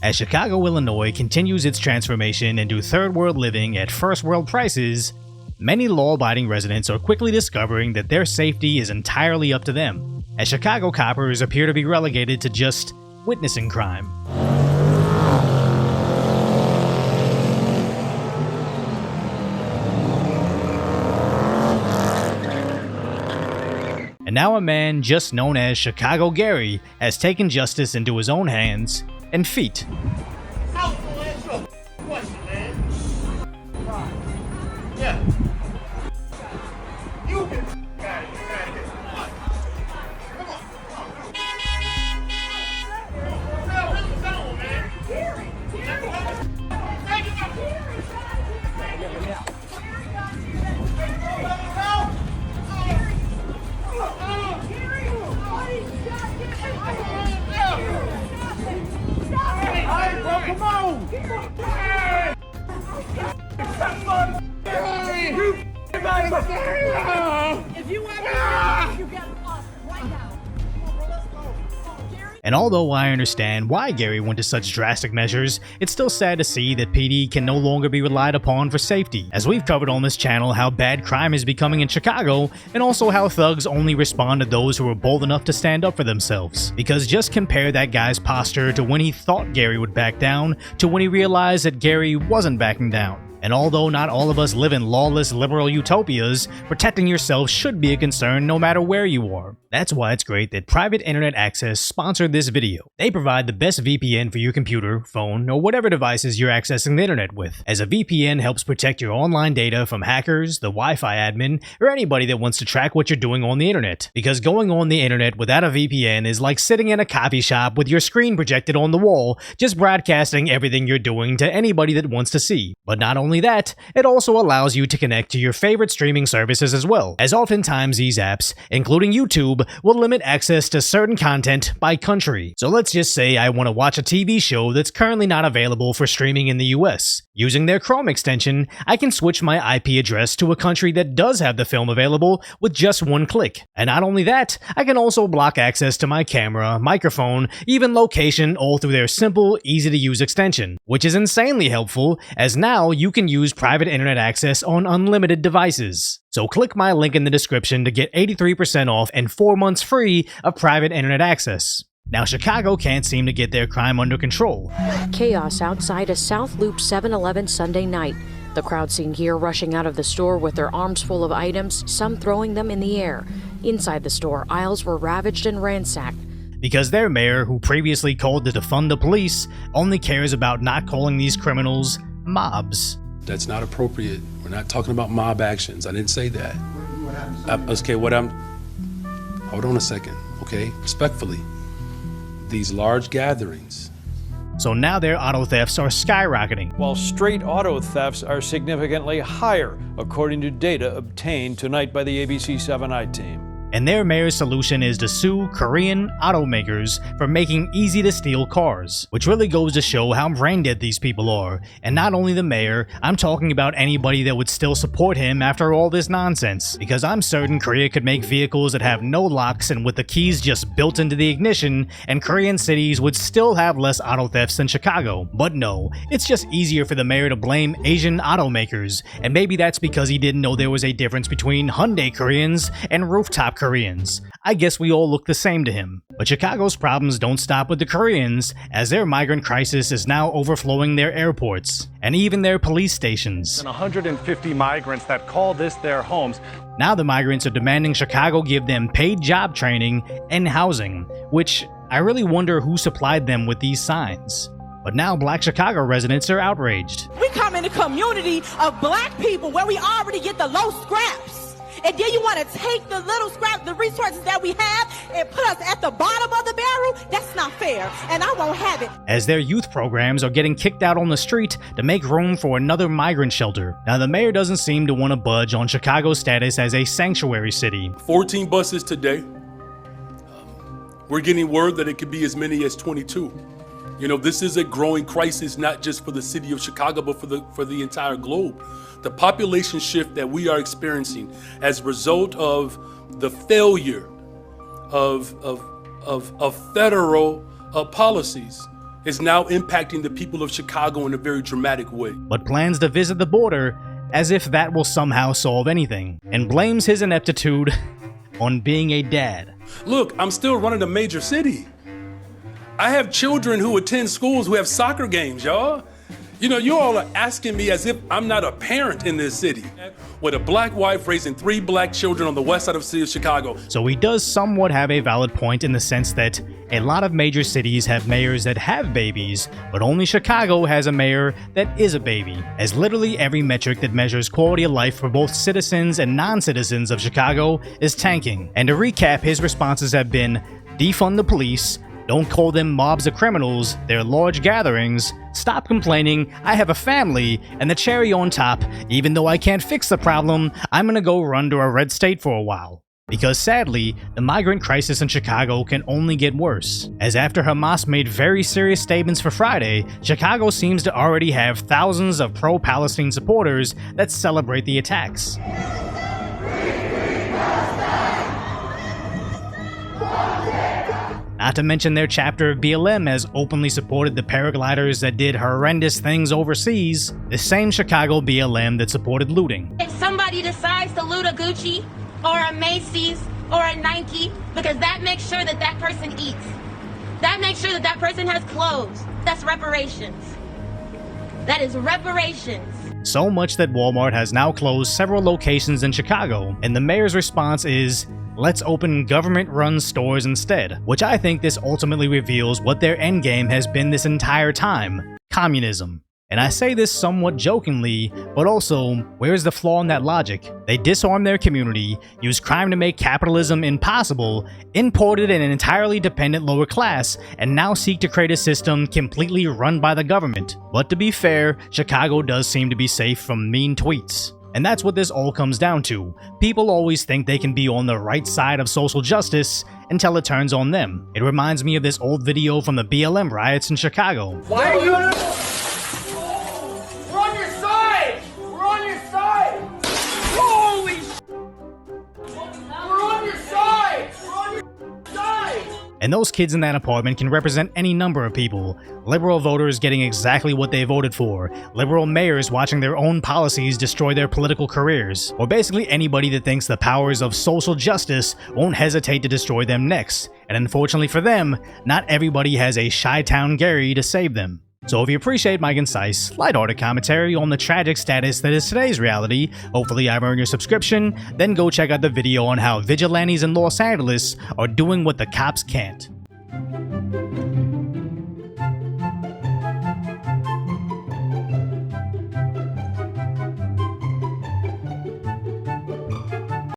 As Chicago, Illinois continues its transformation into third world living at first world prices, many law-abiding residents are quickly discovering that their safety is entirely up to them, as Chicago coppers appear to be relegated to just witnessing crime. And now a man just known as Chicago Gary has taken justice into his own hands and feet. And although I understand why Gary went to such drastic measures, it's still sad to see that PD can no longer be relied upon for safety, as we've covered on this channel how bad crime is becoming in Chicago, and also how thugs only respond to those who are bold enough to stand up for themselves. Because just compare that guy's posture to when he thought Gary would back down, to when he realized that Gary wasn't backing down. And although not all of us live in lawless liberal utopias, protecting yourself should be a concern no matter where you are. That's why it's great that Private Internet Access sponsored this video. They provide the best VPN for your computer, phone, or whatever devices you're accessing the internet with, as a VPN helps protect your online data from hackers, the Wi-Fi admin, or anybody that wants to track what you're doing on the internet. Because going on the internet without a VPN is like sitting in a coffee shop with your screen projected on the wall, just broadcasting everything you're doing to anybody that wants to see. But not only that, it also allows you to connect to your favorite streaming services as well, as oftentimes these apps, including YouTube, will limit access to certain content by country. So let's just say I want to watch a TV show that's currently not available for streaming in the US. Using their Chrome extension, I can switch my IP address to a country that does have the film available with just one click. And not only that, I can also block access to my camera, microphone, even location, all through their simple, easy-to-use extension, which is insanely helpful, as now you can use private internet access on unlimited devices. So click my link in the description to get 83% off and 4 months free of private internet access. Now, Chicago can't seem to get their crime under control. Chaos outside a South Loop 7-Eleven Sunday night. The crowd seen here rushing out of the store with their arms full of items, some throwing them in the air. Inside the store, aisles were ravaged and ransacked. Because their mayor, who previously called to defund the police, only cares about not calling these criminals mobs. That's not appropriate. We're not talking about mob actions. I didn't say that. Hold on a second, okay? Respectfully. These large gatherings. So now their auto thefts are skyrocketing, while straight auto thefts are significantly higher, according to data obtained tonight by the ABC 7i team. And their mayor's solution is to sue Korean automakers for making easy-to-steal cars, which really goes to show how brain-dead these people are. And not only the mayor, I'm talking about anybody that would still support him after all this nonsense, because I'm certain Korea could make vehicles that have no locks and with the keys just built into the ignition, and Korean cities would still have less auto thefts than Chicago. But no, it's just easier for the mayor to blame Asian automakers, and maybe that's because he didn't know there was a difference between Hyundai Koreans and rooftop Koreans. I guess we all look the same to him. But Chicago's problems don't stop with the Koreans, as their migrant crisis is now overflowing their airports and even their police stations. And 150 migrants that call this their homes. Now the migrants are demanding Chicago give them paid job training and housing, which I really wonder who supplied them with these signs. But now Black Chicago residents are outraged. We come in a community of black people where we already get the low scraps. And then you want to take the little scrap, the resources that we have, and put us at the bottom of the barrel? That's not fair, and I won't have it. As their youth programs are getting kicked out on the street to make room for another migrant shelter. Now the mayor doesn't seem to want to budge on Chicago's status as a sanctuary city. 14 buses today. We're getting word that it could be as many as 22. You know, this is a growing crisis, not just for the city of Chicago, but for the entire globe. The population shift that we are experiencing as a result of the failure of federal policies is now impacting the people of Chicago in a very dramatic way. But plans to visit the border as if that will somehow solve anything, and blames his ineptitude on being a dad. Look, I'm still running a major city. I have children who attend schools who have soccer games, y'all. You know, you all are asking me as if I'm not a parent in this city, with a black wife raising 3 black children on the west side of the city of Chicago. So he does somewhat have a valid point in the sense that a lot of major cities have mayors that have babies, but only Chicago has a mayor that is a baby, as literally every metric that measures quality of life for both citizens and non-citizens of Chicago is tanking. And to recap, his responses have been defund the police, don't call them mobs of criminals, they're large gatherings, stop complaining, I have a family, and the cherry on top, even though I can't fix the problem, I'm gonna go run to a red state for a while. Because sadly, the migrant crisis in Chicago can only get worse, as after Hamas made very serious statements for Friday, Chicago seems to already have thousands of pro-Palestine supporters that celebrate the attacks. Not to mention their chapter of BLM has openly supported the paragliders that did horrendous things overseas, the same Chicago BLM that supported looting. If somebody decides to loot a Gucci or a Macy's or a Nike, because that makes sure that that person eats. That makes sure that that person has clothes. That's reparations. That is reparations. So much that Walmart has now closed several locations in Chicago, and the mayor's response is, let's open government-run stores instead, which I think this ultimately reveals what their endgame has been this entire time: communism. And I say this somewhat jokingly, but also, where's the flaw in that logic? They disarm their community, use crime to make capitalism impossible, imported an entirely dependent lower class, and now seek to create a system completely run by the government. But to be fair, Chicago does seem to be safe from mean tweets. And that's what this all comes down to. People always think they can be on the right side of social justice until it turns on them. It reminds me of this old video from the BLM riots in Chicago. Why are you on your side? We're on your side! Holy sh**! We're on your side! We're on your side! And those kids in that apartment can represent any number of people. Liberal voters getting exactly what they voted for, liberal mayors watching their own policies destroy their political careers, or basically anybody that thinks the powers of social justice won't hesitate to destroy them next. And unfortunately for them, not everybody has a Chitown Gary to save them. So if you appreciate my concise, lighthearted commentary on the tragic status that is today's reality, hopefully I've earned your subscription, then go check out the video on how vigilantes in Los Angeles are doing what the cops can't.